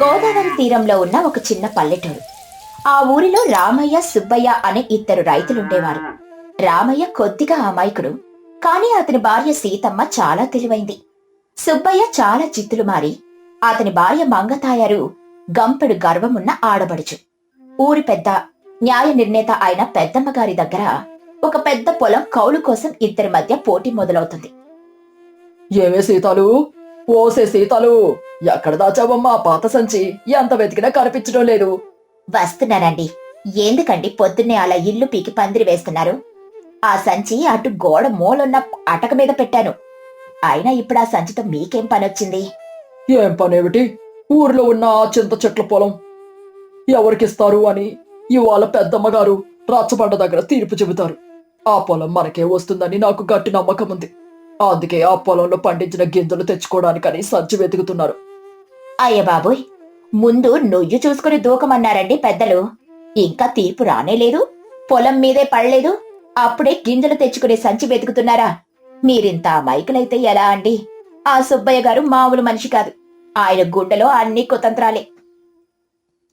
గోదావరి తీరంలో ఉన్న ఒక చిన్న పల్లెటూరు. ఆ ఊరిలో రామయ్య, సుబ్బయ్య అనే ఇద్దరు రైతులుండేవారు. రామయ్య కొద్దిగా అమాయకుడు, కాని అతని భార్య సీతమ్మ చాలా తెలివైంది. సుబ్బయ్య చాలా జిత్తులు మారి, అతని భార్య మంగతాయారు గంపెడు గర్వమున్న ఆడబడుచు. ఊరి పెద్ద, న్యాయ నిర్ణేత అయిన పెద్దమ్మ గారి దగ్గర ఒక పెద్ద పొలం కౌలు కోసం ఇద్దరి మధ్య పోటీ మొదలవుతుంది. ఏమే సీతాలు, ఓసే సీతాలు, ఎక్కడ దాచావమ్మా పాత సంచి? ఎంత వెతికినా కనిపించడం లేదు. వస్తున్నానండి. ఎందుకండి పొద్దున్నే అలా ఇల్లు పీకి పందిరి వేస్తున్నారు? ఆ సంచి అటు గోడ మూలున్న అటక మీద పెట్టాను. అయినా ఇప్పుడు ఆ సంచితో మీకేం పనొచ్చింది? ఏం పనేమిటి? ఊర్లో ఉన్న ఆ చింత చెట్ల పొలం ఎవరికిస్తారు అని ఇవాళ పెద్దమ్మ గారు రచ్చబండ దగ్గర తీర్పు చెబుతారు. ఆ పొలం మనకే వస్తుందని నాకు గట్టి నమ్మకం ఉంది. అందుకే ఆ పొలంలో పండించిన గింజలు తెచ్చుకోవడానికని సంచి వెతుకుతున్నారు. అయ్య బాబోయ్, ముందు నొయ్యి చూసుకుని దూకమన్నారండి పెద్దలు. ఇంకా తీర్పు రానేలేదు, పొలం మీదే పడలేదు, అప్పుడే గింజలు తెచ్చుకునే సంచి వెతుకుతున్నారా? మీరింత అమాయకులైతే ఎలా అండి? ఆ సుబ్బయ్య గారు మామూలు మనిషి కాదు. ఆయన గుండెలో అన్ని కుతంత్రాలే.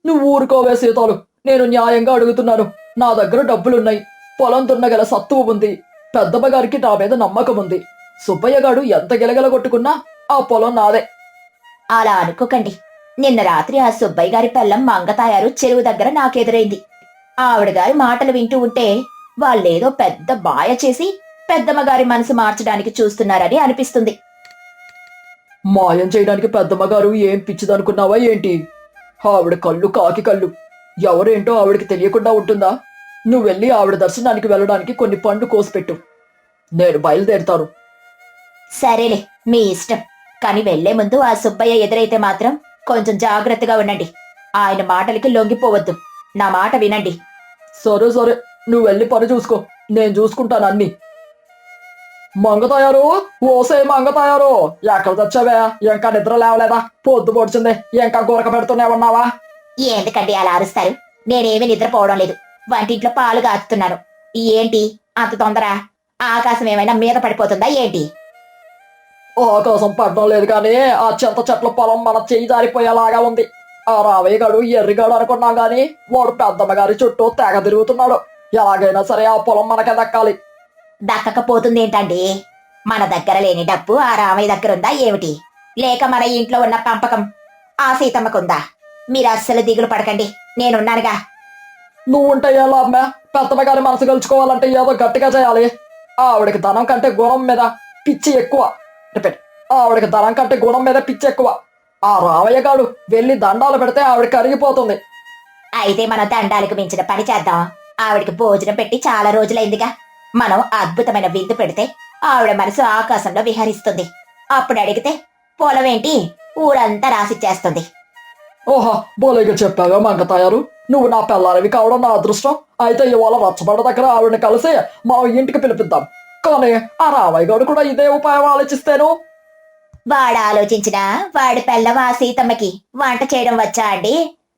నువ్వు ఊరుకోవే సీతాలు, నేను న్యాయంగా అడుగుతున్నాను. నా దగ్గర డబ్బులున్నాయి, పొలం దున్నగల సత్తువ ఉంది, పెద్దమ్మ గారికి నా మీద నమ్మకం ఉంది. సుబ్బయ్య గారు ఎంత గెలగల కొట్టుకున్నా ఆ పొలం నాదే. అలా అనుకోకండి. నిన్న రాత్రి ఆ సుబ్బయ్య గారి పెళ్ళం మంగతాయారు చెరువు దగ్గర నాకెదురైంది. ఆవిడ గారి మాటలు వింటూ ఉంటే వాళ్ళేదో పెద్ద బాయ చేసి పెద్దమ్మ గారి మనసు మార్చడానికి చూస్తున్నారని అనిపిస్తుంది. మాయం చేయడానికి పెద్దమ్మ గారు ఏం పిచ్చిదనుకున్నావా ఏంటి? ఆవిడ కళ్ళు కాకి కళ్ళు, ఎవరేంటో ఆవిడకి తెలియకుండా ఉంటుందా? నువ్వు వెళ్ళి ఆవిడ దర్శనానికి వెళ్ళడానికి కొన్ని పండ్లు కోసిపెట్టు, నేను బయలుదేరుతాను. సరేలే, మీ ఇష్టం. కాని వెళ్లే ముందు ఆ సుబ్బయ్య ఎదురైతే మాత్రం కొంచెం జాగ్రత్తగా ఉండండి. ఆయన మాటలకి లొంగిపోవద్దు. నా మాట వినండి. సరే సరే, నువ్వు వెళ్ళి పని చూసుకో, నేను చూసుకుంటాను అన్ని. మంగతాయారు, ఓసే మంగతాయారు, ఎక్కడ తెచ్చావే? ఇంకా నిద్ర లేవలేదా? పొద్దు పొడిచింది, ఇంకా గోరక పెడుతూనే ఉన్నావా? ఎందుకండి అలా అరుస్తారు? నేనేమీ నిద్రపోవడం లేదు, వంటింట్లో పాలు కాచుతున్నాను. ఏంటి అంత తొందర? ఆకాశం ఏమైనా మీద పడిపోతుందా ఏంటి? ఆకాశం పడడం లేదు కానీ ఆ చింత చెట్ల పొలం మన చెయ్యి జారిపోయేలాగా ఉంది. ఆ రావయ్య గాడు ఎర్రిగాడు అనుకున్నాం గాని వాడు పెద్దమ్మ గారి చుట్టూ తెగ తిరుగుతున్నాడు. ఎలాగైనా సరే ఆ పొలం మనకే దక్కాలి. దక్కకపోతుందేంటండి? మన దగ్గర లేని డబ్బు ఆ రామయ్య దగ్గర ఉందా ఏమిటి? లేక మన ఇంట్లో ఉన్న పంపకం ఆ సీతమ్మకుందా? మీరు అస్సలు దిగులు పడకండి, నేనున్నానుగా. నువ్వుంటే ఎలా అమ్మా? పెద్దమ్మ గారి మనసు గెలుచుకోవాలంటే ఏదో గట్టిగా చేయాలి. ఆవిడకి ధనం కంటే గుణం మీద పిచ్చి ఎక్కువ. రిపీట్, ఆవిడకి ధనం కంటే గుణం మీద పిచ్చి ఎక్కువ. ఆ రామయ్య గాడు వెళ్ళి దండాలు పెడితే ఆవిడ కరిగిపోతుంది. అయితే మనం దండాలకు మించిన పని చేద్దాం. ఆవిడకి భోజనం పెట్టి చాలా రోజులైందిగా. మనం అద్భుతమైన విందు పెడితే ఆవిడ మనసు ఆకాశంలో విహరిస్తుంది. అప్పుడు అడిగితే పొలం ఏంటి ఊరంతా రాసిచ్చేస్తుంది. ఓహో, బోలేగా చెప్పావా మంగతాయారు? నువ్వు నా పిల్లలవి కావడం నా అదృష్టం. అయితే ఇవాళ రచ్చబండ దగ్గర ఆవిడని కలిసి మనం ఇంటికి పిలిపిద్దాం. కానీ ఆ రామయ్య గారు కూడా ఇదే ఉపాయం ఆలోచిస్తేను. వాడు ఆలోచించినా వాడి పెళ్ళం ఆ సీతమ్మకి వంట చేయడం వచ్చా అండి?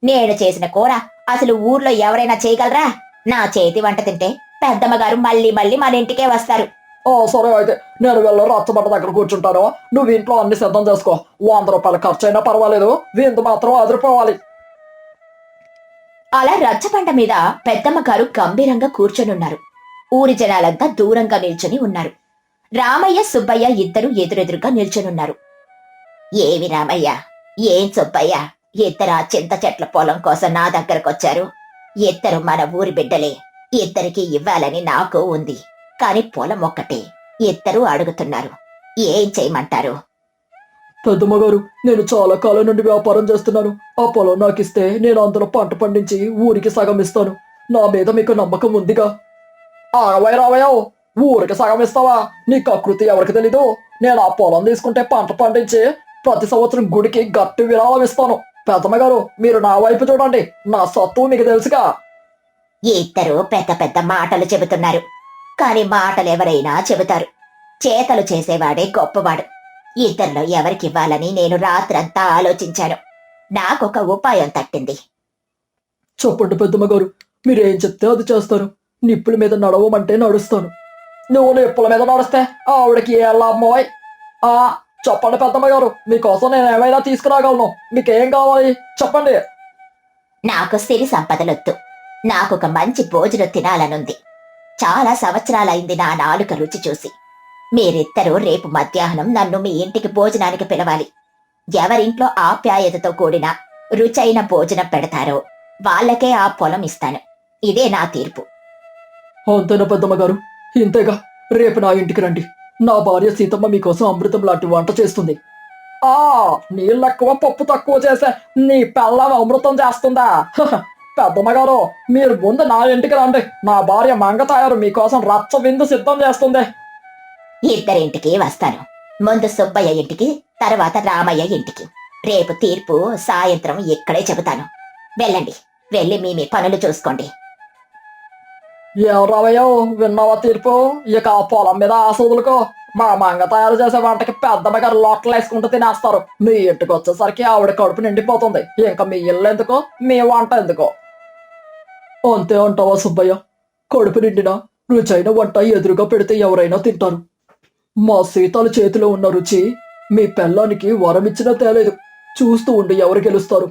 నేను చేసిన కూర అసలు ఊర్లో ఎవరైనా చేయగలరా? నా చేతి వంట తింటే పెద్దమ్మ గారు మళ్ళీ మళ్ళీ మన ఇంటికే వస్తారు. ఓ సరే, అయితే నేను వెళ్ళి రచ్చబండ దగ్గర కూర్చుంటాను. నువ్వు ఇంట్లో అన్ని సిద్ధం చేసుకో. 100 రూపాయలు ఖర్చు అయినా పర్వాలేదు, విందు మాత్రం అదిరిపోవాలి. అలా రచ్చబండ మీద పెద్దమ్మ గారు గంభీరంగా కూర్చొనున్నారు. ఊరి జనాలంతా దూరంగా నిల్చొని ఉన్నారు. రామయ్య, సుబ్బయ్య ఇద్దరు ఎదురెదురుగా నిల్చొనున్నారు. ఏమి రామయ్య, ఏం సుబ్బయ్య, ఇద్దరు ఆ చింత చెట్ల పొలం కోసం నా దగ్గరకొచ్చారు. ఇద్దరు మన ఊరి బిడ్డలే, ఇద్దరికి ఇవ్వాలని నాకు ఉంది. కాని పొలం ఒక్కటే, ఇద్దరూ అడుగుతున్నారు. ఏం చేయమంటారు? పెద్దమ్మ గారు, నేను చాలా కాలం నుండి వ్యాపారం చేస్తున్నాను. ఆ పొలం నాకు ఇస్తే నేను అందులో పంట పండించి ఊరికి సగం ఇస్తాను. నా మీద మీకు నమ్మకం ఉందిగా? ఆగవై రావయ్య, ఊరికి సగం ఇస్తావా? నీ కకృతి ఎవరికి తెలీదు. నేను ఆ పొలం తీసుకుంటే పంట పండించి ప్రతి సంవత్సరం గుడికి గట్టి విరాళం ఇస్తాను. పెద్దమ్మ గారు, మీరు నా వైపు చూడండి, నా సత్తు మీకు తెలుసుగా. ఇద్దరు పెద్ద పెద్ద మాటలు చెబుతున్నారు. కాని మాటలు ఎవరైనా చెబుతారు, చేతలు చేసేవాడే గొప్పవాడు. ఇద్దరిలో ఎవరికివ్వాలని నేను రాత్రంతా ఆలోచించాను. నాకొక ఉపాయం తట్టింది. చెప్పండి పెద్దమ్మ గారు, మీరేం చెప్తే అది చేస్తాను. నిప్పుల మీద నడవమంటే నడుస్తాను. నువ్వు నిప్పుల మీద నడిస్తే ఆవిడకి ఏ లాభమోయ్? చెప్పండి పెద్దమ్మ గారు, మీకోసం నేను ఏమైనా తీసుకురాగలను. మీకేం కావాలి చెప్పండి. నాకు సిరి సంపదలొద్దు. నాకొక మంచి భోజనం తినాలనుంది. చాలా సంవత్సరాలైంది నా నాలుక రుచి చూసి. మీరిద్దరూ రేపు మధ్యాహ్నం నన్ను మీ ఇంటికి భోజనానికి పిలవాలి. ఎవరింట్లో ఆప్యాయతతో కూడిన రుచైన భోజనం పెడతారో వాళ్ళకే ఆ పొలం ఇస్తాను. ఇదే నా తీర్పు. అంతేనా పెద్దమ్మ గారు? ఇంతేగా, రేపు నా ఇంటికి రండి. నా భార్య సీతమ్మ మీకోసం అమృతం లాంటి వంట చేస్తుంది. ఆ నీళ్ళెక్కువ పప్పు తక్కువ చేసే నీ పెళ్ళం అమృతం చేస్తుందా? పెద్దమ్మ గారు, మీరు ముందు నా ఇంటికి రండి. నా భార్య మంగతాయారు మీకోసం రచ్చ విందు సిద్ధం చేస్తుంది. ఇద్దరింటికి వస్తాను. ముందు సుబ్బయ్య ఇంటికి, తర్వాత రామయ్య ఇంటికి. రేపు తీర్పు సాయంత్రం ఇక్కడే చెబుతాను. వెళ్ళండి, వెళ్ళి మీ పనులు చూసుకోండి. ఏం రావయ్యో, విన్నావా తీర్పు? ఇక ఆ పొలం మీద ఆశ వదులుకో. మా మంగ తయారు చేసే వంటకి పెద్దమ్మ గారు లోట్లు వేసుకుంటూ తినేస్తారు. మీ ఇంటికి వచ్చేసరికి ఆవిడ కడుపు నిండిపోతుంది. ఇంకా మీ ఇల్లు ఎందుకో, మీ వంట ఎందుకో. అంతే అంటావా సుబ్బయ్య? కడుపు నిండిన రుచైన వంట ఎదురుగా పెడితే ఎవరైనా తింటారు. మా సీతాల చేతిలో ఉన్న రుచి మీ పెళ్ళానికి వరమిచ్చినా తేలేదు. చూస్తూ ఉండి ఎవరు గెలుస్తారు?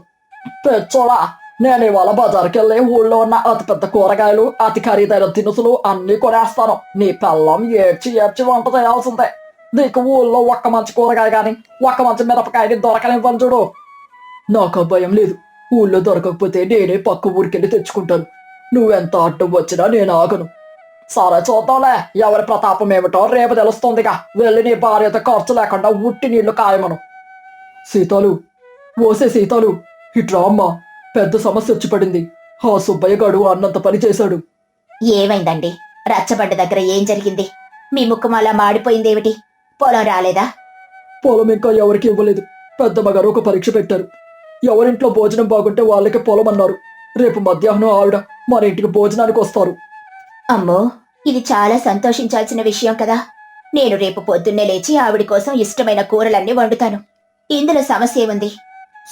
పెచ్చోడా, నేను ఇవాళ బజార్కి వెళ్ళి ఊళ్ళో ఉన్న అతి పెద్ద కూరగాయలు, అతి ఖరీదైన దినుసులు అన్నీ కొనేస్తాను. నీ పెళ్ళం ఏడ్చి ఏడ్చి వంట చేయాల్సిందే. నీకు ఊళ్ళో ఒక్క మంచి కూరగాయ గాని, ఒక్క మంచి మిరపకాయని దొరకనివ్వను చూడు. నాకు భయం లేదు. ఊళ్ళో దొరకకపోతే నేనే పక్క ఊరికెళ్ళి తెచ్చుకుంటాను. నువ్వెంత అడ్డం వచ్చినా నేను ఆగను. సరే చూద్దాంలే, ఎవరి ప్రతాపం ఏమిటో రేపు తెలుస్తుందిగా. వెళ్ళి నీ భార్యతో ఖర్చు లేకుండా ఉట్టి నీళ్లు కాయమను. సీతాలు, ఓసే సీతాలు, ఇట్రా అమ్మా. పెద్ద సమస్య వచ్చి పడింది. ఆ సుబ్బయ్య గాడు అన్నంత పని చేశాడు. ఏమైందండి? రచ్చబండ దగ్గర ఏం జరిగింది? మీ ముఖం అలా మాడిపోయిందేమిటి? పొలం రాలేదా? పొలం ఇంకా ఎవరికి ఇవ్వలేదు. పెద్దమ్మ గారు ఒక పరీక్ష పెట్టారు. ఎవరింట్లో భోజనం బాగుంటే వాళ్ళకి పొలం అన్నారు. రేపు మధ్యాహ్నం ఆవిడ మన ఇంటికి భోజనానికి వస్తారు. అమ్మో, ఇది చాలా సంతోషించాల్సిన విషయం కదా. నేను రేపు పొద్దున్నే లేచి ఆవిడ కోసం ఇష్టమైన కూరలన్నీ వండుతాను. ఇందులో సమస్య ఏముంది?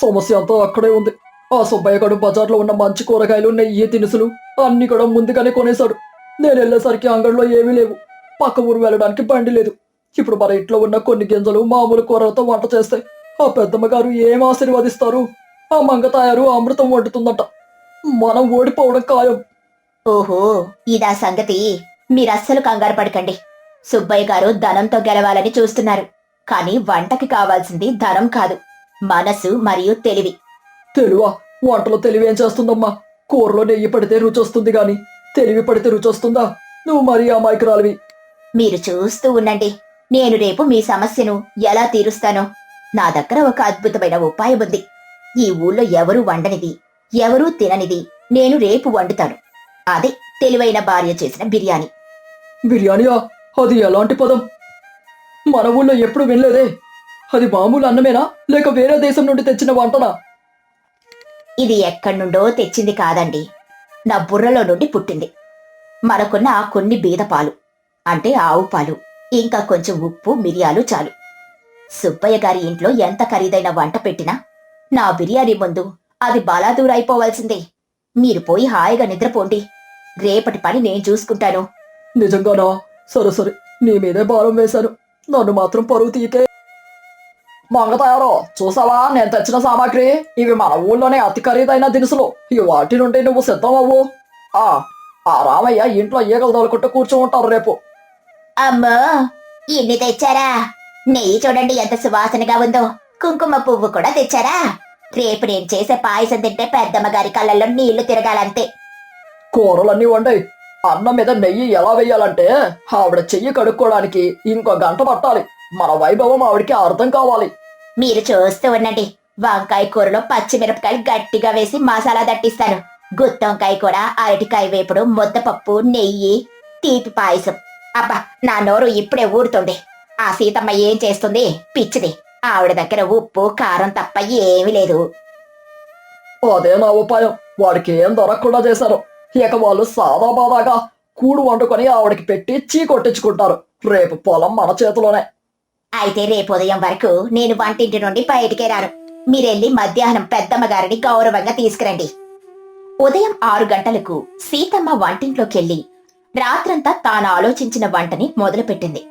సమస్య అంతా అక్కడే ఉంది. ఆ సుబ్బయ్య గారు బజార్లో ఉన్న మంచి కూరగాయలు, నెయ్యి, దినుసులు అన్ని కూడా ముందుగానే కొనేశాడు. నేను వెళ్ళేసరికి అంగడిలో ఏమీ లేవు. పక్క ఊరు వెళ్ళడానికి బండి లేదు. ఇప్పుడు మన ఇంట్లో ఉన్న కొన్ని గింజలు మామూలు కూరలతో వంట చేస్తే ఆ పెద్దమ్మ గారు ఏం ఆశీర్వదిస్తారు? ఆ మంగతాయారు అమృతం వండుతుందట. మనం ఓడిపోవడం ఖాయం. ఓహో, ఇదా సంగతి. మీరస్సలు కంగారు పడకండి. సుబ్బయ్య గారు ధనంతో గెలవాలని చూస్తున్నారు. కానీ వంటకి కావాల్సింది ధనం కాదు, మనసు మరియు తెలివి. తెలివా? వంటలో తెలివి ఏం చేస్తుందమ్మా? కూరలో నెయ్యి పడితే రుచి వస్తుంది గాని తెలివి పడితే రుచి వస్తుందా? నువ్వు మరీ అమాయకురాలివి. మీరు చూస్తూ ఉండండి, నేను రేపు మీ సమస్యను ఎలా తీరుస్తానో. నా దగ్గర ఒక అద్భుతమైన ఉపాయం ఉంది. ఈ ఊళ్ళో ఎవరూ వండనిది, ఎవరూ తిననిది నేను రేపు వండుతాను. అదే తెలివైన భార్య చేసిన బిర్యానీ. బిర్యానీయా? అది ఎలాంటి పదం? మన ఊళ్ళో ఎప్పుడు వినలేదే. అది మామూలు అన్నమేనా, లేక వేరే దేశం నుండి తెచ్చిన వంటనా? ఇది ఎక్కడి నుండో తెచ్చింది కాదండి, నా బుర్రలో నుండి పుట్టింది. మనకున్న ఆ కొన్ని బీద పాలు, అంటే ఆవు పాలు, ఇంకా కొంచెం ఉప్పు, మిరియాలు చాలు. సుబ్బయ్య గారి ఇంట్లో ఎంత ఖరీదైన వంట పెట్టినా నా బిర్యానీ ముందు అది బలాదూరైపోవాల్సిందే. మీరు పోయి హాయిగా నిద్రపోండి. రేపటి పని నేను చూసుకుంటాను. నిజంగానా? సరే సరే, నీ మీదే భారం వేశాను. నన్ను మాత్రం పరువు తీయకే. మంగతాయారో, చూసావా నేను తెచ్చిన సామాగ్రి? ఇవి మన ఊళ్ళోనే అతి ఖరీదైన దినుసులు. ఈ వాటి నుండి నువ్వు సిద్ధం అవ్వు. ఆ రామయ్య ఇంట్లో ఈగలు తోలుకుంటూ కూర్చో ఉంటారు రేపు. అమ్మో, ఇన్ని తెచ్చారా? నెయ్యి చూడండి ఎంత సువాసనగా ఉందో. కుంకుమ పువ్వు కూడా తెచ్చారా? రేపు నేను చేసే పాయసం తింటే పెద్దమ్మ గారి కళ్ళల్లో నీళ్లు తిరగాలంతే. కూరలన్నీ వండాయి. అన్నం మీద నెయ్యి ఎలా వెయ్యాలంటే ఆవిడ చెయ్యి కడుక్కోవడానికి ఇంకో గంట పట్టాలి. మన వైభవం ఆవిడికి అర్థం కావాలి. మీరు చూస్తూ ఉండండి, వంకాయ కూరలో పచ్చిమిరపకాయలు గట్టిగా వేసి మసాలా దట్టిస్తాను. గుత్తొంకాయ కూర, అరటికాయ వేపుడు, ముద్దపప్పు, నెయ్యి, తీపి పాయసం. అబ్బా, నా నోరు ఇప్పుడే ఊరుతుంది. ఆ సీతమ్మ ఏం చేస్తుంది? పిచ్చిది. ఆవిడ దగ్గర ఉప్పు కారం తప్ప ఏమీ లేదు. అదే నా ఉపాయం. వాడికి ఏం దొరకకుండా చేశారు. ఇక వాళ్ళు సాదాబాదాగా కూడు వండుకొని ఆవిడకి పెట్టి చీ కొట్టించుకుంటారు. రేపు పొలం మన చేతిలోనే. అయితే రేపు ఉదయం వరకు నేను వంటింటి నుండి బయటికే రాను. మీరెళ్ళి మధ్యాహ్నం పెద్దమ్మ గారిని గౌరవంగా తీసుకురండి. ఉదయం 6 గంటలకు సీతమ్మ వంటింట్లోకెళ్ళి రాత్రంతా తాను ఆలోచించిన వంటని మొదలుపెట్టింది.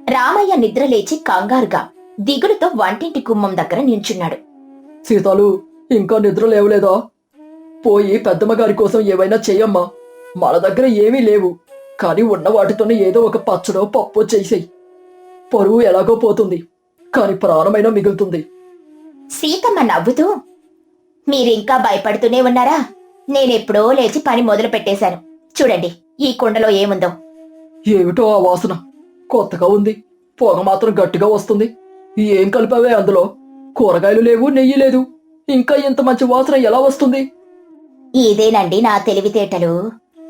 రామయ్య నిద్రలేచి కంగారుగా దిగులుతో వంటింటి గుమ్మం దగ్గర నించున్నాడు. సీతాలు, ఇంకా నిద్ర లేవలేదా? పోయి పెద్దమ్మ గారి కోసం ఏవైనా చెయ్యమ్మా. మన దగ్గర ఏమీ లేవు, కానీ ఉన్న వాటితోనే ఏదో ఒక పచ్చడో పప్పో చేసేయి. పరువు ఎలాగో పోతుంది, కాని ప్రాణమైనా మిగులుతుంది. సీతమ్మ నవ్వుతూ, మీరింకా భయపడుతూనే ఉన్నారా? నేనెప్పుడో లేచి పని మొదలు పెట్టేశాను. చూడండి ఈ కుండలో ఏముందో. ఏమిటో ఆ వాసన కొత్తగా ఉంది, పొగ మాత్రం గట్టిగా వస్తుంది. ఏం కలిపావే అందులో? కూరగాయలు లేవు, నెయ్యి లేదు, ఇంకా ఇంత మంచి వాసన ఎలా వస్తుంది? ఇదేనండి నా తెలివితేటలు.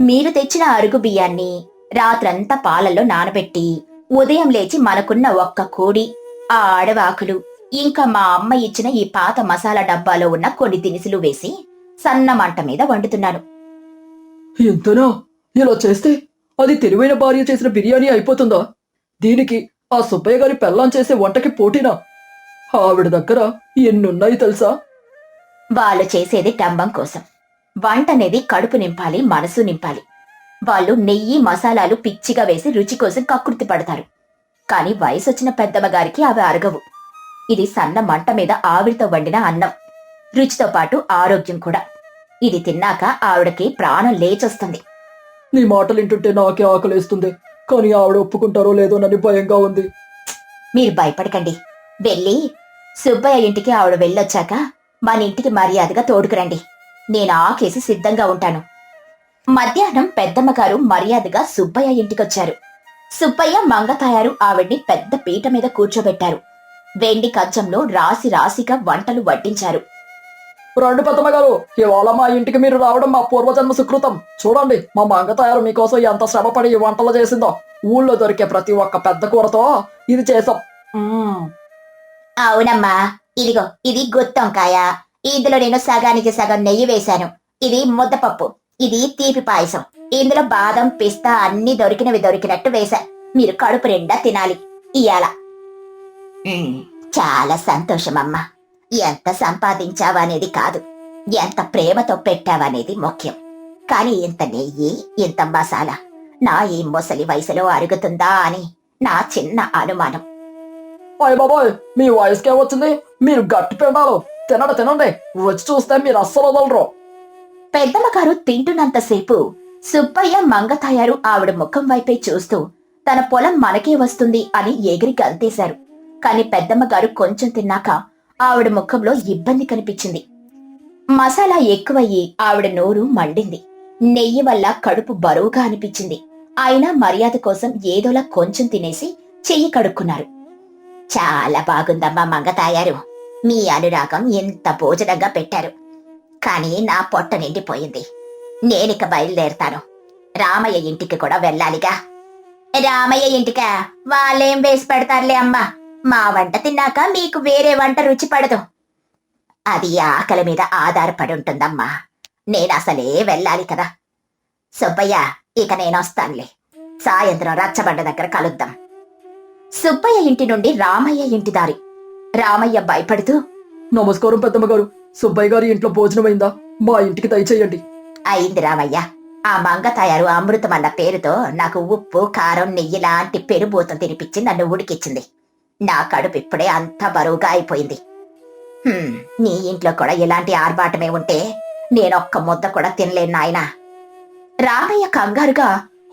మీరు తెచ్చిన అరుగు బియ్యాన్ని రాత్రంతా పాలల్లో నానబెట్టి ఉదయం లేచి మనకున్న ఒక్క కోడి, ఆ ఆడవాకులు, ఇంకా మా అమ్మ ఇచ్చిన ఈ పాత మసాలా డబ్బాలో ఉన్న కొన్ని దినుసులు వేసి సన్న మంట మీద వండుతున్నాను. ఇంతనా? ఇలా చేస్తే అది తెలివైన భార్య చేసిన బిర్యానీ అయిపోతుందా? దీనికి ఆ సుబ్బయ్య గారి పెళ్ళాం చేసే వంటకి పోటీనా? ఆవిడ దగ్గర ఎన్నున్నాయి తెలుసా? వాళ్ళు చేసేది డంబం కోసం. వంటనేది కడుపు నింపాలి, మనసు నింపాలి. వాళ్ళు నెయ్యి మసాలాలు పిచ్చిగా వేసి రుచి కోసం కకృతి పడతారు. కాని వయసొచ్చిన పెద్దమ్మ గారికి అవి అరగవు. ఇది సన్న మంట మీద ఆవిరితో వండిన అన్నం, రుచితో పాటు ఆరోగ్యం కూడా. ఇది తిన్నాక ఆవిడకి ప్రాణం లేచొస్తుంది. నీ మాటలు వింటుంటే నాకే ఆకలేస్తుంది, కానీ ఆవిడ ఒప్పుకుంటారో లేదోనని భయంగా ఉంది. మీరు భయపడకండి. వెళ్ళి సుబ్బయ్య ఇంటికి ఆవిడ వెళ్ళొచ్చాక మన ఇంటికి మర్యాదగా తోడుకురండి. నేను ఆకేసి సిద్ధంగా ఉంటాను. మధ్యాహ్నం పెద్దమ్మగారు మర్యాదగా సుబ్బయ్య ఇంటికొచ్చారు. సుబ్బయ్య మంగతాయారు ఆవిడ్ని పెద్ద పీట మీద కూర్చోబెట్టారు. వెండి కంచంలో రాసి రాశిగా వంటలు వడ్డించారు. రండి పెద్దమ్మ గారు, ఇవాళ మా ఇంటికి మీరు రావడం మా పూర్వజన్మ సుకృతం. చూడండి, మా మంగతాయారు మీకోసం ఎంత శ్రమపడి ఈ వంటలు చేసిందో. ఊళ్ళో దొరికే ప్రతి ఒక్క పెద్ద కూరతో ఇది చేసాం. అవునమ్మా, ఇదిగో ఇది గుత్తొంకాయ. ఇందులో నేను సగానికి సగం నెయ్యి వేశాను. ఇది ముద్దపప్పు, ఇది తీపి పాయసం. ఇందులో బాదం, పిస్తా అన్ని దొరికినవి దొరికినట్టు వేశా. మీరు కడుపు నిండా తినాలి ఇయాల. చాలా సంతోషమమ్మా. ఎంత సంపాదించావనేది కాదు, ఎంత ప్రేమతో పెట్టావనేది ముఖ్యం. కాని ఇంత నెయ్యి, ఇంత మసాలా నా ఈ ముసలి వయసులో అరుగుతుందా అని నా చిన్న అనుమానం. అయ్య బాబోయ్, మీ వయసుకే వచ్చింది, మీరు గట్టి పిండాలు. తినండి తినండి, రుచి చూస్తే మీరు అస్సలు వదలరు. పెద్దమ్మగారు తింటున్నంతసేపు సుబ్బయ్య మంగతాయారు ఆవిడ ముఖం వైపే చూస్తూ తన పొలం మనకే వస్తుంది అని ఎగిరి గంతేశారు. కాని పెద్దమ్మగారు కొంచెం తిన్నాక ఆవిడ ముఖంలో ఇబ్బంది కనిపించింది. మసాలా ఎక్కువయ్యి ఆవిడ నోరు మండింది. నెయ్యి వల్ల కడుపు బరువుగా అనిపించింది. అయినా మర్యాద కోసం ఏదోలా కొంచెం తినేసి చెయ్యి కడుక్కున్నారు. చాలా బాగుందమ్మా మంగతాయారు, మీ అనురాగం ఎంత భోజనంగా పెట్టారు. కాని నా పొట్ట నిండిపోయింది. నేనిక బయలుదేరతాను. రామయ్య ఇంటికి కూడా వెళ్ళాలిగా. రామయ్య ఇంటికా? వాళ్ళేం వేసి పెడతారులే అమ్మా. మా వంట తిన్నాక మీకు వేరే వంట రుచి పడదు. అది ఆకలి మీద ఆధారపడి ఉంటుందమ్మా. నేనసలే వెళ్ళాలి కదా. సుబ్బయ్య, ఇక నేనొస్తానులే. సాయంత్రం రచ్చబండ దగ్గర కలుద్దాం. సుబ్బయ్య ఇంటి నుండి రామయ్య ఇంటి దారి. రామయ్య భయపడుతూ, నమస్కారం పెద్దమ్మ గారు, సుబ్బయ్య గారి ఇంట్లో భోజనమైందా? మా ఇంటికి దయచేయండి. అయింది రామయ్య. ఆ మంగతాయారు అమృతం అన్న పేరుతో నాకు ఉప్పు, కారం, నెయ్యి లాంటి పెరుబూతం తినిపించి నన్ను ఉడికిచ్చింది. నా కడుపు ఇప్పుడే అంతా బరువుగా అయిపోయింది. నీ ఇంట్లో కూడా ఇలాంటి ఆర్భాటమే ఉంటే నేనొక్క ముద్ద కూడా తినలేను నాయనా. రామయ్య కంగారుగా,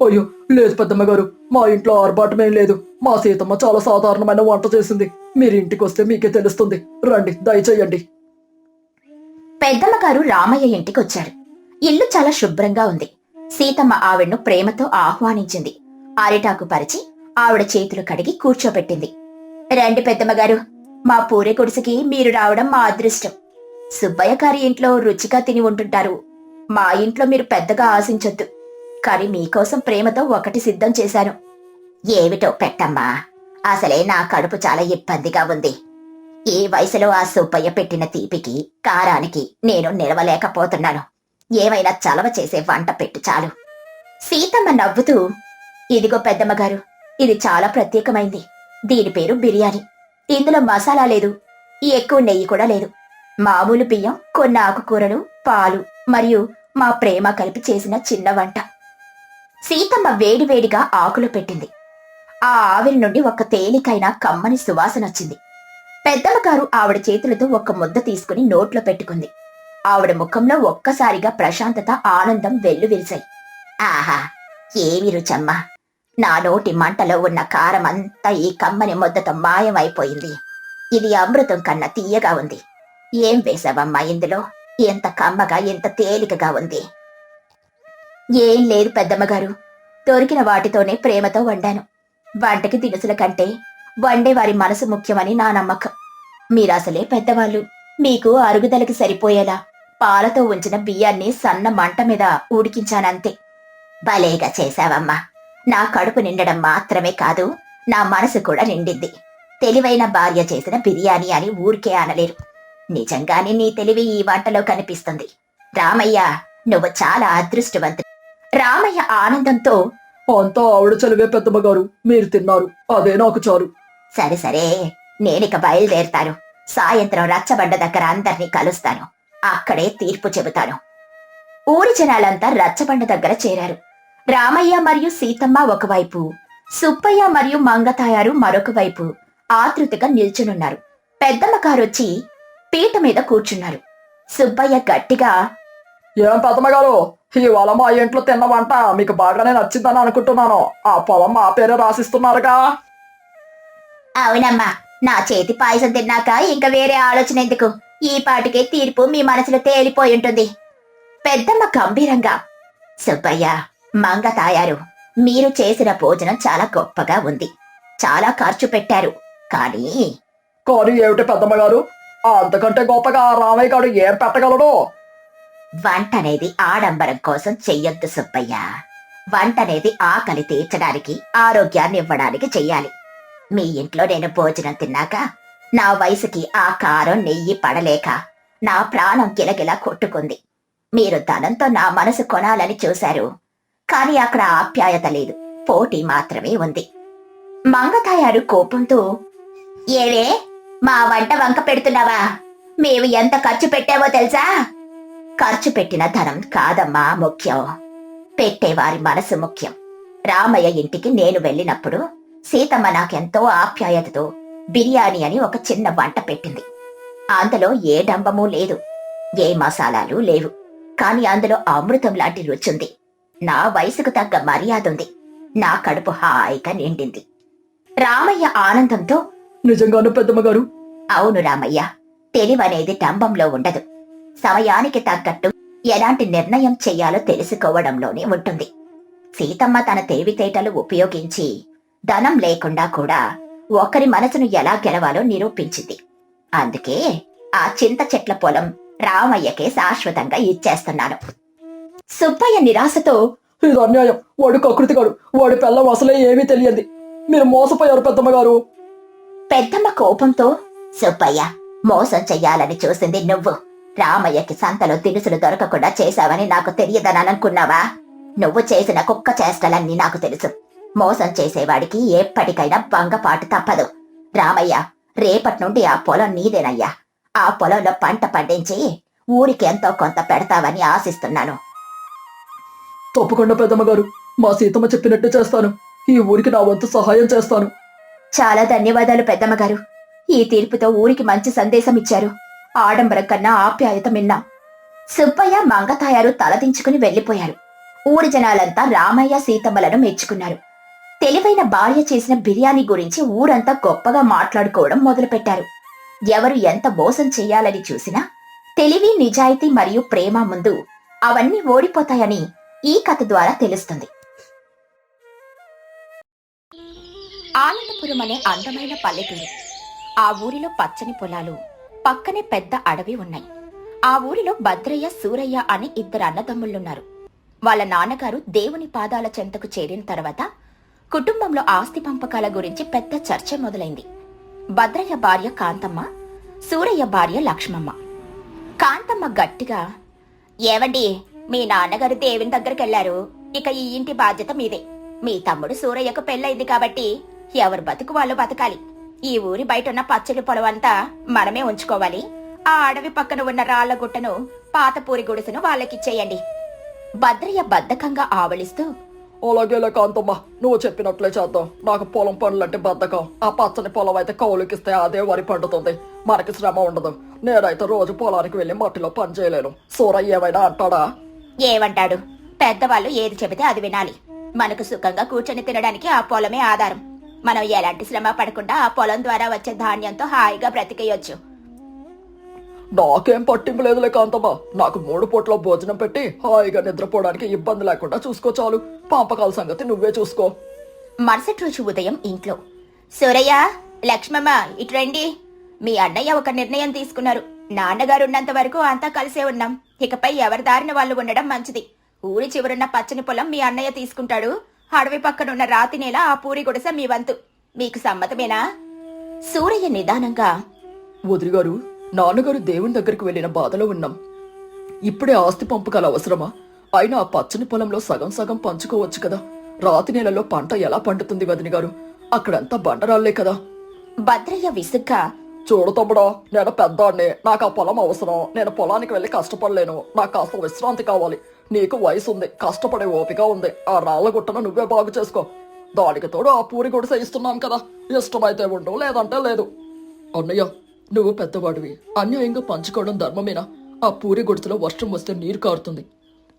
అయ్యో లేదు పెద్దమ్మ గారు, మా ఇంట్లో ఆర్భాటమేం లేదు. మా సీతమ్మ చాలా సాధారణమైన వంట చేసింది. మీరు ఇంటికి వస్తే మీకే తెలుస్తుంది. రండి, దయచేయండి. పెద్దమ్మగారు రామయ్య ఇంటికొచ్చారు. ఇల్లు చాలా శుభ్రంగా ఉంది. సీతమ్మ ఆవిడ్ను ప్రేమతో ఆహ్వానించింది. అరిటాకు పరిచి ఆవిడ చేతులు కడిగి కూర్చోబెట్టింది. రండి పెద్దమ్మగారు, మా పూరే గుడిసెకి మీరు రావడం మా అదృష్టం. సుబ్బయ్య గారి ఇంట్లో రుచిగా తిని ఉంటుంటారు. మా ఇంట్లో మీరు పెద్దగా ఆశించొద్దు. కాని మీకోసం ప్రేమతో ఒకటి సిద్ధం చేశాను. ఏమిటో పెట్టమ్మా. అసలే నా కడుపు చాలా ఇబ్బందిగా ఉంది. ఈ వయసులో ఆ సుబ్బయ్య పెట్టిన తీపికి, కారానికి నేను నిలవలేకపోతున్నాను. ఏమైనా చలవ చేసే వంట పెట్టు చాలు. సీతమ్మ నవ్వుతూ, ఇదిగో పెద్దమ్మగారు, ఇది చాలా ప్రత్యేకమైంది. దీని పేరు బిర్యానీ. ఇందులో మసాలా లేదు, ఎక్కువ నెయ్యి కూడా లేదు. మామూలు బియ్యం, కొన్ని ఆకుకూరలు, పాలు మరియు మా ప్రేమ కలిపి చేసిన చిన్న వంట. సీతమ్మ వేడివేడిగా ఆకులు పెట్టింది. ఆ ఆవిరి నుండి ఒక తేలికైన కమ్మని సువాసన వచ్చింది. పెద్దమ్మగారు ఆవిడ చేతులతో ఒక్క ముద్ద తీసుకుని నోట్లో పెట్టుకుంది. ఆవిడ ముఖంలో ఒక్కసారిగా ప్రశాంతత, ఆనందం వెల్లువిరిశాయి. ఆహా, ఏమి రుచమ్మా! నా నోటి మంటలో ఉన్న కారం అంతా ఈ కమ్మని ముద్దతో మాయమైపోయింది. ఇది అమృతం కన్నా తీయగా ఉంది. ఏం వేశావమ్మా ఇందులో? ఎంత కమ్మగా, ఎంత తేలికగా ఉంది. ఏం లేదు పెద్దమ్మగారు, దొరికిన వాటితోనే ప్రేమతో వండాను. వంటకి దినుసుల కంటే వండేవారి మనసు ముఖ్యమని నా నమ్మకం. మీరసలే పెద్దవాళ్ళు, మీకు అరుగుదలకి సరిపోయేలా పాలతో ఉంచిన బియ్యాన్ని సన్న మంట మీద ఉడికించానంతే. భలేగా చేశావమ్మా! నా కడుపు నిండడం మాత్రమే కాదు, నా మనసు కూడా నిండింది. తెలివైన భార్య చేసిన బిర్యానీ అని ఊరికే అనలేరు. నిజంగానే నీ తెలివి ఈ వంటలో కనిపిస్తుంది. రామయ్య, నువ్వు చాలా అదృష్టవంతుడు. రామయ్య ఆనందంతో, అంతా ఆవిడ చలివే పెద్దమ్మగారు, మీరు తిన్నారు, అదే నాకు చాలు. సరే సరే, నేనిక బయలుదేరుతాను. సాయంత్రం రచ్చబండ దగ్గర అందర్నీ కలుస్తాను. అక్కడే తీర్పు చెబుతాను. ఊరి జనాలంతా రచ్చబండ దగ్గర చేరారు. రామయ్య మరియు సీతమ్మ ఒకవైపు, సుబ్బయ్య మరియు మంగతాయారు మరొక వైపు ఆతృతగా నిల్చునున్నారు. పెద్దమ్మ గారొచ్చి పీట మీద కూర్చున్నారు. సుబ్బయ్య గట్టిగా, ఏం పెద్దమ్మగారు, ఇవాళ మా ఇంట్లో తిన్న వంట మీకు బాగానే నచ్చిందని అనుకుంటున్నాను. ఆ పొలం మా పేరే రాసిస్తున్నారుగా. అవునమ్మా, నా చేతి పాయసం తిన్నాక ఇంక వేరే ఆలోచన ఎందుకు? ఈ పాటికే తీర్పు మీ మనసులో తేలిపోయి ఉంటుంది. పెద్దమ్మ గంభీరంగా, సుబ్బయ్య, మంగతాయారు, మీరు చేసిన భోజనం చాలా గొప్పగా ఉంది. చాలా ఖర్చు పెట్టారు. కానీ ఏమిటి పెద్దమ్మగారు, అంతకంటే గొప్పగా రామయ్య గారు ఏం పెట్టగలడు? వంటనేది ఆడంబరం కోసం చెయ్యొద్దు సుబ్బయ్య. వంటనేది ఆకలి తీర్చడానికి, ఆరోగ్యాన్ని ఇవ్వడానికి చెయ్యాలి. మీ ఇంట్లో నేను భోజనం తిన్నాక నా వయసుకి ఆ కారం, నెయ్యి పడలేక నా ప్రాణం గిలగిలా కొట్టుకుంది. మీరు ధనంతో నా మనసు కొనాలని చూశారు. కాని అక్కడ ఆప్యాయత లేదు, పోటీ మాత్రమే ఉంది. మంగతాయారు కోపంతో, ఏవే, మా వంట వంక పెడుతున్నావా? మేము ఎంత ఖర్చు పెట్టావో తెలుసా? ఖర్చు పెట్టిన ధనం కాదమ్మా ముఖ్యం, పెట్టేవారి మనసు ముఖ్యం. రామయ్య ఇంటికి నేను వెళ్ళినప్పుడు సీతమ్మ నాకెంతో ఆప్యాయతతో బిర్యానీ అని ఒక చిన్న వంట పెట్టింది. అందులో ఏ డంబమూ లేదు, ఏ మసాలాలు లేవు. కాని అందులో అమృతం లాంటి రుచుంది. నా వయసుకు తగ్గ మర్యాదుంది. నా కడుపు హాయిగా నిండింది. రామయ్య ఆనందంతో, నిజంగాను పెద్దమ్మగారు? అవును రామయ్య, తెలివనేది డంబంలో ఉండదు. సమయానికి తగ్గట్టు ఎలాంటి నిర్ణయం చెయ్యాలో తెలుసుకోవడంలోనే ఉంటుంది. సీతమ్మ తన తెలివితేటలు ఉపయోగించి ధనం లేకుండా కూడా ఒకరి మనసును ఎలా గెలవాలో నిరూపించింది. అందుకే ఆ చింత చెట్ల పొలం రామయ్యకే శాశ్వతంగా ఇచ్చేస్తున్నాను. సుబ్బయ్య నిరాశతో, ఇది అన్యాయం, వాడు కకృతిగాడు, వాడి పిల్లం అసలే ఏమీ తెలియదు, మీరు మోసపోయారు పెద్దమ్మగారు. పెద్దమ్మ కోపంతో, సుబ్బయ్య, మోసం చెయ్యాలని చూసింది నువ్వు. రామయ్యకి సంతలో దినుసులు దొరకకుండా చేశావని నాకు తెలియదని అనుకున్నావా? నువ్వు చేసిన కుక్క చేష్టలన్నీ నాకు తెలుసు. మోసం చేసేవాడికి ఎప్పటికైనా భంగపాటు తప్పదు. రామయ్య, రేపటి నుండి ఆ పొలం నీదేనయ్యా. ఆ పొలంలో పంట పండించి ఊరికి ఎంతో కొంత పెడతావని ఆశిస్తున్నాను. తప్పకుండా పెద్దమ్మగారు, మా సీతమ్మ చెప్పినట్టే చేస్తాను. ఈ ఊరికి నా వంతు సహాయం చేస్తాను. చాలా ధన్యవాదాలు పెద్దమ్మగారు. ఈ తీర్పుతో ఊరికి మంచి సందేశం ఇచ్చారు. ఆడంబరం కన్నా ఆప్యాయత మిన్నాం. సుబ్బయ్య, మంగతాయారు తలదించుకుని వెళ్లిపోయారు. ఊరి జనాలంతా రామయ్య, సీతమ్మలను మెచ్చుకున్నారు. తెలివైన భార్య చేసిన బిర్యానీ గురించి ఊరంతా గొప్పగా మాట్లాడుకోవడం మొదలుపెట్టారు. ఎవరు ఎంత మోసం చెయ్యాలని చూసినా తెలివి, నిజాయితీ మరియు ప్రేమ ముందు అవన్నీ ఓడిపోతాయని ఈ కథ ద్వారా తెలుస్తుంది. ఆనందపురం అనే అందమైన పల్లెటూరు. ఆ ఊరిలో పచ్చని పొలాలు, పక్కనే పెద్ద అడవి ఉన్నాయి. ఆ ఊరిలో భద్రయ్య, సూరయ్య అని ఇద్దరు అన్నదమ్ముళ్ళున్నారు. వాళ్ళ నాన్నగారు దేవుని పాదాల చెంతకు చేరిన తర్వాత కుటుంబంలో ఆస్తి పంపకాల గురించి పెద్ద చర్చ మొదలైంది. భద్రయ్య భార్య కాంతమ్మ, సూరయ్య భార్య లక్ష్మమ్మ. కాంతమ్మ గట్టిగా, ఏవండి, మీ నాన్నగారు దేవుని దగ్గరికెళ్లారు. ఇక ఈ ఇంటి బాధ్యత మీదే. మీ తమ్ముడు సూరయ్యకు పెళ్ళైంది కాబట్టి ఎవరు బతుకు వాళ్ళు బతకాలి. ఈ ఊరి బయట ఉన్న పచ్చడి పొలం అంతా మనమే ఉంచుకోవాలి. ఆ అడవి పక్కన ఉన్న రాళ్ల గుట్టను, పాతపూరి గుడిసెను వాళ్ళకిచ్చేయండి. భద్రయ్య బద్ధకంగా ఆవలిస్తూ అలాగేలే కాంతమ్మ, నువ్వు చెప్పినట్లే చేద్దాం. నాకు పొలం పనులంటే బద్ధకం. ఆ పచ్చని పొలం అయితే కౌలుకిస్తే అదే వరి పండుతుంది, మనకి శ్రమ ఉండదు. నేనైతే రోజు పొలానికి వెళ్ళి మట్టిలో పని చేయలేను. సూరయ్య ఏమైనా అంటాడా? ఏమంటాడు? పెద్దవాళ్ళు ఏది చెబితే అది వినాలి. మనకు సుఖంగా కూర్చొని తినడానికి ఆ పొలమే ఆధారం. మనం ఎలాంటి శ్రమ పడకుండా ఆ పొలం ద్వారా వచ్చే ధాన్యంతో హాయిగా బ్రతికేయొచ్చు. నాకేం పట్టింపు లేదులే కాంతమ్మ. నాకు 3 పూట్ల భోజనం పెట్టి హాయిగా నిద్రపోవడానికి ఇబ్బంది లేకుండా చూసుకో చాలు. పంపకాల సంగతి నువ్వే చూసుకో. మరుసటి రోజు ఉదయం ఇంట్లో సూరయ్య, లక్ష్మమ్మ ఇటు రండి. మీ అన్నయ్య ఒక నిర్ణయం తీసుకున్నారు. నాన్నగారు ఉన్నంత వరకు అంతా కలిసే ఉన్నాం. ఇకపై ఎవరి దారిన వాళ్ళు ఉండడం మంచిది. ఊరి చివరున్న పచ్చని పొలం మీ అన్నయ్య తీసుకుంటాడు. అడవి పక్కనున్న రాతి నేల ఆ పూరి గుడిసె మీ వంతు. మీకు సమ్మతమేనా? సూరయ్య నిదానంగా, వదిలి గారు, నాన్నగారు దేవుని దగ్గరికి వెళ్ళిన బాధలో ఉన్నాం. ఇప్పుడే ఆస్తి పంపకాలు అవసరమా? అయినా ఆ పచ్చని పొలంలో సగం సగం పంచుకోవచ్చు కదా. రాతి నేలలో పంట ఎలా పండుతుంది వదిని గారు? అక్కడంతా బండరాళ్లే కదా. భద్రయ్య విసుగ్గా, చూడు తమ్ముడా, నేను పెద్దాడిని, నాకు ఆ పొలం అవసరం. నేను పొలానికి వెళ్ళి కష్టపడలేను. నాకు కాస్త విశ్రాంతి కావాలి. నీకు వయసు ఉంది, కష్టపడే ఓపిక ఉంది. ఆ రాళ్ల గుట్టను నువ్వే బాగు చేసుకో. దానికి తోడు ఆ పూరి గుడిసె ఇస్తున్నాం కదా, ఇష్టమైతే ఉండు, లేదంటే లేదు. అన్నయ్య, నువ్వు పెద్దవాడివి, అన్యాయంగా పంచుకోవడం ధర్మమేనా? ఆ పూరి గుడిసెలో వర్షం వస్తే నీరు కారుతుంది.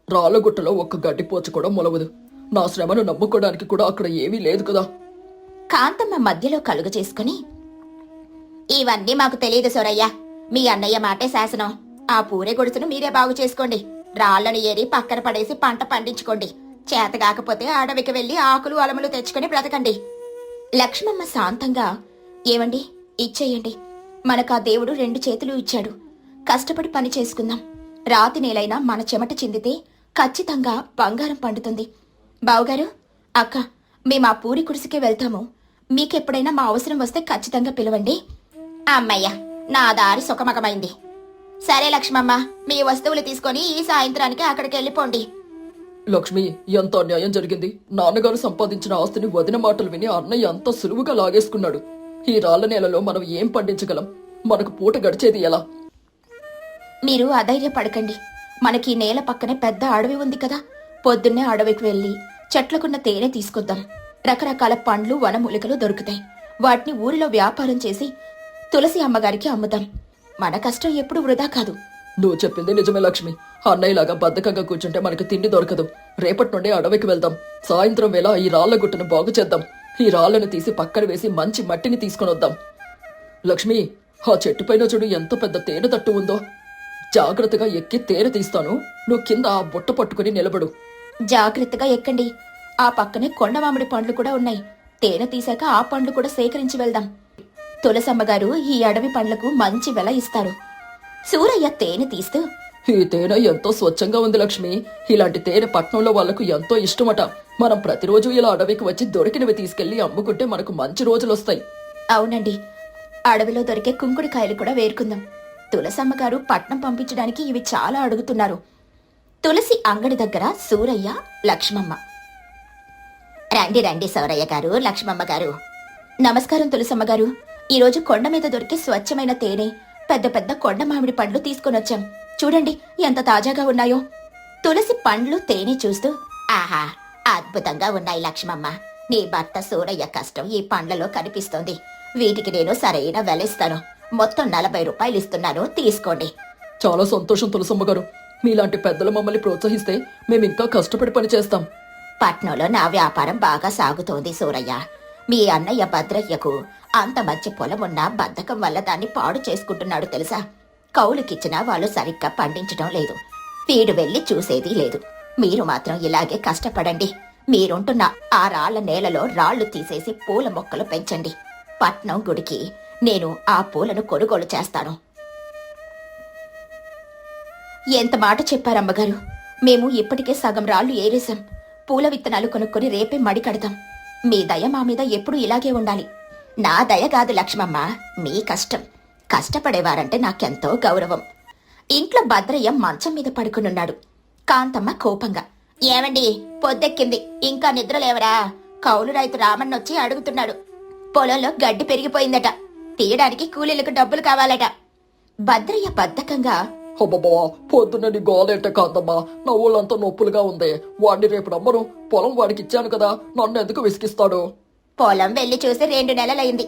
రాళ్ల గుట్టలో ఒక్క గడ్డిపోచ కూడా మొలవదు. నా శ్రమను నమ్ముకోవడానికి కూడా అక్కడ ఏమీ లేదు కదా. కాంతమ్మ మధ్యలో కలుగు చేసుకుని, ఇవన్నీ మాకు తెలియదు సూరయ్య. మీ అన్నయ్య మాటే శాసనం. ఆ పూరే గుడిసెను మీరే బాగు చేసుకోండి. రాళ్లను ఏరి పక్కన పడేసి పంట పండించుకోండి. చేత కాకపోతే అడవికి వెళ్లి ఆకులు అలములు తెచ్చుకుని బ్రతకండి. లక్ష్మమ్మ శాంతంగా, ఏమండి, ఇచ్చేయండి. మనకు ఆ దేవుడు 2 చేతులు ఇచ్చాడు. కష్టపడి పని చేసుకుందాం. రాతి నేలైనా మన చెమట చిందితే ఖచ్చితంగా బంగారం పండుతుంది. బావుగారు, అక్క, మేము ఆ పూరి కుడిసికే వెళ్తాము. మీకెప్పుడైనా మా అవసరం వస్తే ఖచ్చితంగా పిలవండి. అమ్మయ్య, నా దారి సుఖమగమైంది. సరే లక్ష్మమ్మ, మీ వస్తువులు తీసుకొని ఈ సాయంత్రానికి అక్కడికి వెళ్ళిపోండి. లక్ష్మి, ఎంత అన్యాయం జరిగింది. నాన్నగారు సంపాదించిన ఆస్తిని వదిన మాటలు విని అన్నయ్య అంత సులువుగా లాగేసుకున్నాడు. ఈ రాళ్ల నేలలో మనం ఏం పండించగలం? మనకు పూట గడిచేది ఎలా? మీరు అధైర్యపడకండి. మనకి నేల పక్కనే పెద్ద అడవి ఉంది కదా. పొద్దున్నే అడవికి వెళ్లి చెట్లకున్న తేనె తీసుకొద్దాం. రకరకాల పండ్లు, వనమూలికలు దొరుకుతాయి. వాటిని ఊరిలో వ్యాపారం చేసి తులసి అమ్మగారికి అమ్ముదాం. మన కష్టం ఎప్పుడు వృధా కాదు. నువ్వు చెప్పింది నిజమే లక్ష్మి. అన్నయ్యలాగా బద్ధకంగా కూర్చుంటే మనకి తిండి దొరకదు. రేపటి నుండి అడవికి వెళ్దాం. సాయంత్రం వేళ ఈ రాళ్ల గుట్టను బాగు చేద్దాం. ఈ రాళ్లను తీసి పక్కన వేసి మంచి మట్టిని తీసుకొని వద్దాం. లక్ష్మి, ఆ చెట్టు పైన చూడు, ఎంత పెద్ద తేనె తట్టు ఉందో. జాగ్రత్తగా ఎక్కి తేనె తీస్తాను. నువ్వు కింద ఆ బుట్ట పట్టుకుని నిలబడు. జాగ్రత్తగా ఎక్కండి. ఆ పక్కనే కొండ మామిడి పండ్లు కూడా ఉన్నాయి. తేనె తీశాక ఆ పండ్లు కూడా సేకరించి వెళ్దాం. తులసమ్మగారు ఈ అడవి పండ్లకు మంచి వెల ఇస్తారు. సూరయ్య తేనె తీస్తూ, ఈ తేనె ఎంతో స్వచ్ఛంగా ఉంది లక్ష్మి. ఇలాంటి తేనె పట్నంలో వాళ్లకు ఎంతో ఇష్టమట. మనం ప్రతిరోజు ఇలా అడవికి వచ్చి దొరికినవి తీసుకెళ్లి అమ్ముకుంటే మనకు మంచి రోజులొస్తాయి. అవునండి, అడవిలో దొరికే కుంకుడికాయలు కూడా వేరుకుందాం. తులసమ్మగారు పట్నం పంపించడానికి ఇవి చాలా అడుగుతున్నారు. తులసి అంగడి దగ్గర సూరయ్య, లక్ష్మమ్మ. రండి రండి సూరయ్య గారు, లక్ష్మమ్మ గారు. నమస్కారం తులసమ్మగారు. ఈరోజు కొండ మీద దొరికే స్వచ్ఛమైన తేనె, పెద్ద పెద్ద కొండ మామిడి పండ్లు తీసుకొనొచ్చాం. చూడండి ఎంత తాజాగా ఉన్నాయో. తులసి పండ్లు, తేనె చూస్తూ, ఆహా, అద్భుతంగా ఉన్నాయి లక్ష్మమ్మ. నీ భర్త సూరయ్య కష్టం ఈ పండ్లలో కనిపిస్తోంది. వీటికి నేను సరైన వెలిస్తాను. మొత్తం 40 రూపాయలు ఇస్తున్నాను, తీసుకోండి. చాలా సంతోషం తులసమ్మ గారు. మీలాంటి పెద్దలు మమ్మల్ని ప్రోత్సహిస్తే మేమింకా కష్టపడి పని చేస్తాం. పట్నంలో నా వ్యాపారం బాగా సాగుతోంది సూరయ్య. మీ అన్నయ్య భద్రయ్యకు అంత మంచి పొలం ఉన్నా బద్ధకం వల్ల దాన్ని పాడు చేసుకుంటున్నాడు తెలుసా. కౌలుకిచ్చినా వాళ్ళు సరిగ్గా పండించడం లేదు. వీడు వెళ్లి చూసేది లేదు. మీరు మాత్రం ఇలాగే కష్టపడండి. మీరుంటున్న ఆ రాళ్ల నేలలో రాళ్లు తీసేసి పూల మొక్కలు పెంచండి. పట్నం గుడికి నేను ఆ పూలను కొనుగోలు చేస్తాను. ఎంత మాట చెప్పారమ్మగారు. మేము ఇప్పటికే సగం రాళ్లు ఏరేశాం. పూల విత్తనాలు కొనుక్కొని రేపే మడి కడతాం. మీ దయ మా మీద ఎప్పుడు ఇలాగే ఉండాలి. నా దయ కాదు లక్ష్మమ్మ, మీ కష్టం. కష్టపడేవారంటే నాకెంతో గౌరవం. ఇంట్లో భద్రయ్య మంచం మీద పడుకునున్నాడు. కాంతమ్మ కోపంగా, ఏమండి, పొద్దెక్కింది, ఇంకా నిద్రలేవరా? కౌలు రైతు రామన్నొచ్చి అడుగుతున్నాడు. పొలంలో గడ్డి పెరిగిపోయిందట, తీయడానికి కూలీలకు డబ్బులు కావాలట. భద్రయ్య బద్ధకంగా, అబ్బబ్బా పొద్దున్న నీ గోలేంటే కాదమ్మా, నా ఊళ్ళంతా నొప్పులుగా ఉంది. వాడిని రేపు రమ్మను, పొలం వాడికి ఇచ్చాను కదా, నన్ను ఎందుకు విసిగిస్తాడు? పొలం వెళ్లి చూసి 2 నెలలైంది.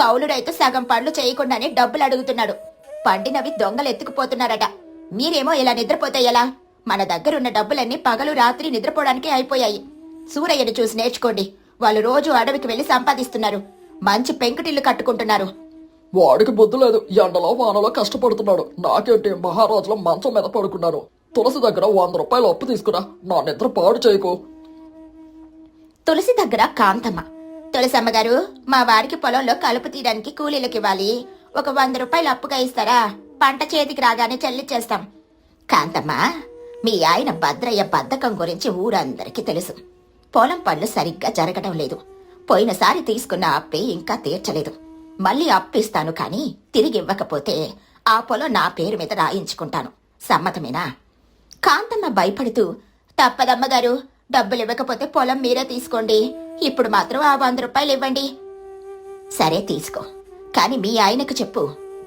కౌలు రైతు సగం పనులు చేయకుండానే డబ్బులు అడుగుతున్నాడు. పండినవి దొంగలు ఎత్తుకుపోతున్నారట. మీరేమో ఇలా నిద్రపోతే ఎలా? మన దగ్గరున్న డబ్బులన్నీ పగలు రాత్రి నిద్రపోవడానికే అయిపోయాయి. సూరయ్యను చూసి నేర్చుకోండి. వాళ్ళు రోజు అడవికి వెళ్లి సంపాదిస్తున్నారు. మంచి పెంకుటిల్లు కట్టుకుంటున్నారు. వాడికి బుద్ధి లేదు, ఎండలో వానలో కష్టపడుతున్నాడు. నాకేంటి, మహారాజులో మంచం మీద పడుకున్నాను. తులసి దగ్గర 100 రూపాయలు అప్పు తీసుకురా, నా నిద్ర పాడు చేయకు. తులసి దగ్గర కాంతమ్మ. తులసమ్మ గారు, మా వారికి పొలంలో కలుపు తీయడానికి కూలీలకు ఇవ్వాలి. ఒక 100 రూపాయలు అప్పుగా ఇస్తారా? పంట చేతికి రాగానే చెల్లిచ్చేస్తాం. కాంతమ్మ, మీ ఆయన భద్రయ్య బద్ధకం గురించి ఊరందరికీ తెలుసు. పొలం పనులు సరిగ్గా జరగడం లేదు. పోయినసారి తీసుకున్న అప్పే ఇంకా తీర్చలేదు. మళ్ళీ అప్పిస్తాను కానీ తిరిగి ఇవ్వకపోతే ఆ పొలం నా పేరు మీద రాయించుకుంటాను. సమ్మతమేనా? కాంతమ్మ భయపడుతూ, తప్పదమ్మగారు, డబ్బులు ఇవ్వకపోతే పొలం మీరే తీసుకోండి. ఇప్పుడు మాత్రం ఆ 100 రూపాయలు ఇవ్వండి. సరే తీసుకో, కాని మీ ఆయనకు చెప్పు,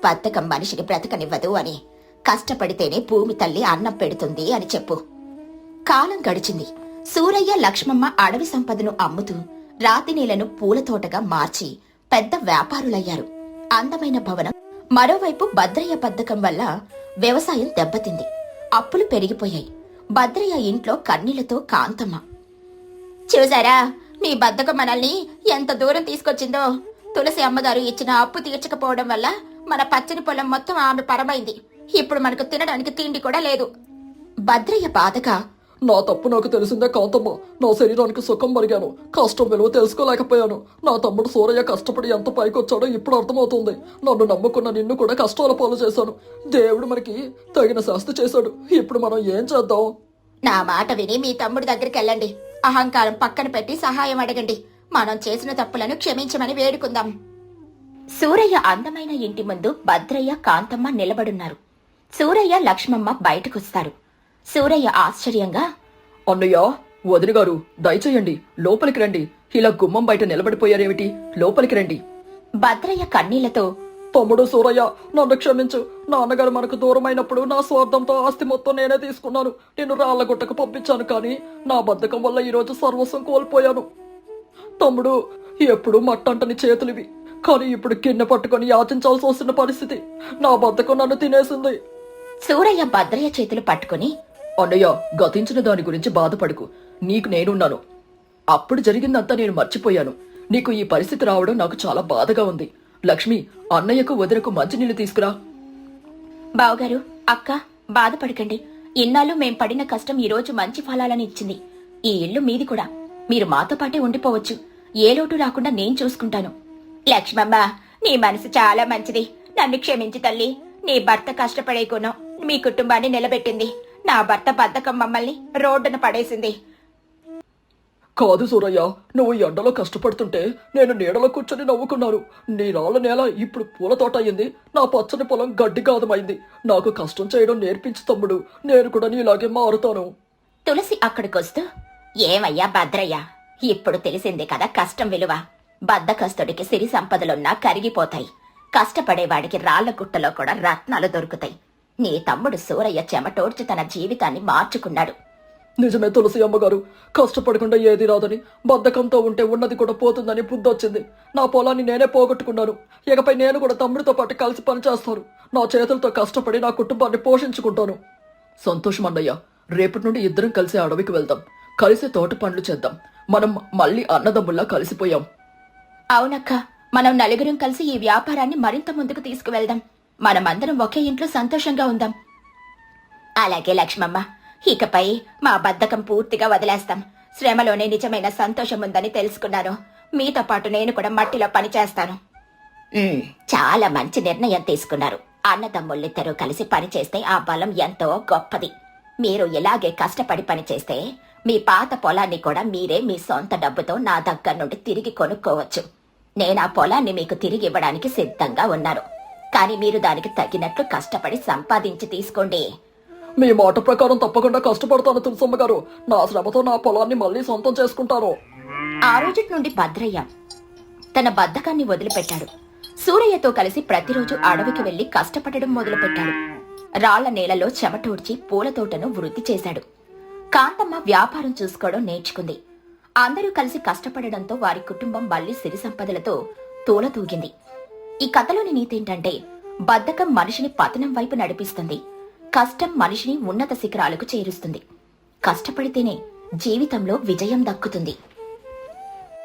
బద్ధకం మనిషిని బ్రతకనివ్వదు అని. కష్టపడితేనే భూమి తల్లి అన్నం పెడుతుంది అని చెప్పు. కాలం గడిచింది. సూరయ్య లక్ష్మమ్మ అడవి సంపదను అమ్ముతూ రాతి నీళ్లను పూలతోటగా మార్చి పెద్ద వ్యాపారులయ్యారు. అందమైన భవనం. మరోవైపు భద్రయ్య బద్ధకం వల్ల వ్యవసాయం దెబ్బతింది. అప్పులు పెరిగిపోయాయి. భద్రయ్య ఇంట్లో కన్నీళ్లతో కాంతమ్మ, చూసారా మీ బద్ధకం మనల్ని ఎంత దూరం తీసుకొచ్చిందో. తులసి అమ్మగారు ఇచ్చిన అప్పు తీర్చకపోవడం వల్ల మన పచ్చని పొలం మొత్తం ఆమె పరమైంది. ఇప్పుడు మనకు తినడానికి తిండి కూడా లేదు. భద్రయ్య బాధగా, నా తప్పు నాకు తెలిసిందే కాంతమ్మ. నా శరీరానికి సుఖం మరిగాను, కష్టం విలువ తెలుసుకోలేకపోయాను. నా తమ్ముడు సూరయ్య కష్టపడి ఎంత పైకొచ్చాడో ఇప్పుడు అర్థమవుతుంది. నన్ను నమ్ముకున్న నిన్ను కూడా కష్టాల పాలు చేశాను. దేవుడు మనకి తగిన శాస్తి చేశాడు. ఇప్పుడు మనం ఏం చేద్దాం? నా మాట విని మీ తమ్ముడి దగ్గరికి వెళ్ళండి. అహంకారం పక్కన పెట్టి సహాయం అడగండి. మనం చేసిన తప్పులను క్షమించమని వేడుకుందాం. సూరయ్య అందమైన ఇంటి ముందు భద్రయ్య కాంతమ్మ నిలబడున్నారు. సూరయ్య లక్ష్మమ్మ బయటకొస్తారు. సూరయ్య ఆశ్చర్యంగా, అన్నయ్య, వదిన గారు, దయచేయండి, లోపలికి రండి. ఇలా గుమ్మం బయట నిలబడిపోయారేమిటి? లోపలికి రండి. భద్రయ్య కన్నీళ్లతో, తమ్ముడు సూరయ్య, నన్ను క్షమించు. నాన్నగారు మనకు దూరమైనప్పుడు నా స్వార్థంతో ఆస్తి మొత్తం నేనే తీసుకున్నాను. నేను రాళ్లగుట్టకు పంపించాను, కానీ నా బద్ధకం వల్ల ఈరోజు సర్వస్వం కోల్పోయాను. తమ్ముడు, ఎప్పుడు మట్టంటని చేతులివి, కానీ ఇప్పుడు గిన్నె పట్టుకొని యాచించాల్సి వస్తున్న పరిస్థితి. నా బద్ధకం నన్ను తినేసింది. సూరయ్య భద్రయ్య చేతులు పట్టుకుని, అన్నయ్య, గతించిన దాని గురించి బాధపడకు. నీకు నేనున్నాను. అప్పుడు జరిగిందంతా నేను మర్చిపోయాను. నీకు ఈ పరిస్థితి రావడం నాకు చాలా బాధగా ఉంది. లక్ష్మి, అన్నయ్యకు వదినకు మంచినీళ్ళు తీసుకురా. బావగారు, అక్క, బాధపడకండి. ఇన్నాళ్ళు మేం పడిన కష్టం ఈ రోజు మంచి ఫలాలని ఇచ్చింది. ఈ ఇల్లు మీది కూడా. మీరు మాతో పాటే ఉండిపోవచ్చు. ఏ లోటు రాకుండా నేను చూసుకుంటాను. లక్ష్మమ్మ, నీ మనసు చాలా మంచిది. నన్ను క్షమించి తల్లి. నీ భర్త కష్టపడే గుణం మీ కుటుంబాన్ని నిలబెట్టింది. నా భర్త బద్ధకం మమ్మల్ని రోడ్డున పడేసింది. కాదు సూరయ్య, నువ్వు ఎండలో కష్టపడుతుంటే నేను నీడలో కూర్చొని నవ్వుకున్నాను. నీ రాళ్ళ నేల ఇప్పుడు పూల తోట అయింది. నా పచ్చని పొలం గడ్డి గాదమైంది. నాకు కష్టం చేయడం నేర్పించు తమ్ముడు. నేను కూడా నీలాగే మారుతాను. తులసి అక్కడికొస్తూ, ఏమయ్యా భద్రయ్య, ఇప్పుడు తెలిసింది కదా కష్టం విలువ. బద్ధకస్తుడికి సిరి సంపదలున్నా కరిగిపోతాయి. కష్టపడేవాడికి రాళ్ల గుట్టలో కూడా రత్నాలు దొరుకుతాయి. నీ తమ్ముడు సూరయ్య చెమటోడ్చి తన జీవితాన్ని మార్చుకున్నాడు. నిజమే తులసి అమ్మగారు, కష్టపడకుండా ఏది రాదని, బద్ధకంతో ఉంటే ఉన్నది కూడా పోతుందని బుద్ధొచ్చింది. నా పొలాన్ని నేనే పోగొట్టుకున్నాను. ఇకపై నేను కూడా తమ్ముడితో పాటు కలిసి పనిచేస్తాను. నా చేతులతో కష్టపడి నా కుటుంబాన్ని పోషించుకుంటాను. సంతోషం అన్నయ్య. రేపటి నుండి ఇద్దరం కలిసి అడవికి వెళ్దాం. కలిసి తోట పనులు చేద్దాం. మనం మళ్ళీ అన్నదమ్ముల్లా కలిసిపోయాం. అవునక్క, మనం నలుగురం కలిసి ఈ వ్యాపారాన్ని మరింత ముందుకు తీసుకువెళ్దాం. మనమందరం ఒకే ఇంట్లో సంతోషంగా ఉందాం. అలాగే లక్ష్మమ్మ, ఇకపై మా బద్ధకం పూర్తిగా వదిలేస్తాం. శ్రమలోనే నిజమైన సంతోషం ఉందని తెలుసుకున్నాను. మీతో పాటు నేను కూడా మట్టిలో పనిచేస్తాను. చాలా మంచి నిర్ణయం తీసుకున్నారు. అన్నదమ్ముళ్ళిద్దరూ కలిసి పనిచేస్తే ఆ బలం ఎంతో గొప్పది. మీరు ఇలాగే కష్టపడి పనిచేస్తే మీ పాత పొలాన్ని కూడా మీరే మీ సొంత డబ్బుతో నా దగ్గర నుండి తిరిగి కొనుక్కోవచ్చు. నేను ఆ పొలాన్ని మీకు తిరిగి ఇవ్వడానికి సిద్ధంగా ఉన్నాను. కానీ మీరు దానికి తగినట్లు కష్టపడి సంపాదించి తీసుకోండి. మీ మాట ప్రకారం తప్పకుండా కష్టపడతాను తులసమ్మ గారు. నా శ్రమతో నా పొలాన్ని మళ్ళీ సొంతం చేసుకుంటాను. ఆ రోజు నుండి భద్రయ్య తన బద్ధకాన్ని వదిలిపెట్టాడు. సూరయ్యతో కలిసి ప్రతిరోజు అడవికి వెళ్లి కష్టపడడం మొదలుపెట్టాడు. రాళ్ల నేలలో చెమటోడ్చి పూల తోటను వృద్ధి చేశాడు. కాంతమ్మ వ్యాపారం చూసుకోవడం నేర్చుకుంది. అందరూ కలిసి కష్టపడడంతో వారి కుటుంబం మళ్లీ సిరి సంపదలతో తూలతూగింది. ఈ కథలోని నీతేంటంటే, బద్ధకం మనిషిని పతనం వైపు నడిపిస్తుంది, కష్టం మనిషిని ఉన్నత శిఖరాలకు చేరుస్తుంది. కష్టపడితేనే జీవితంలో విజయం దక్కుతుంది.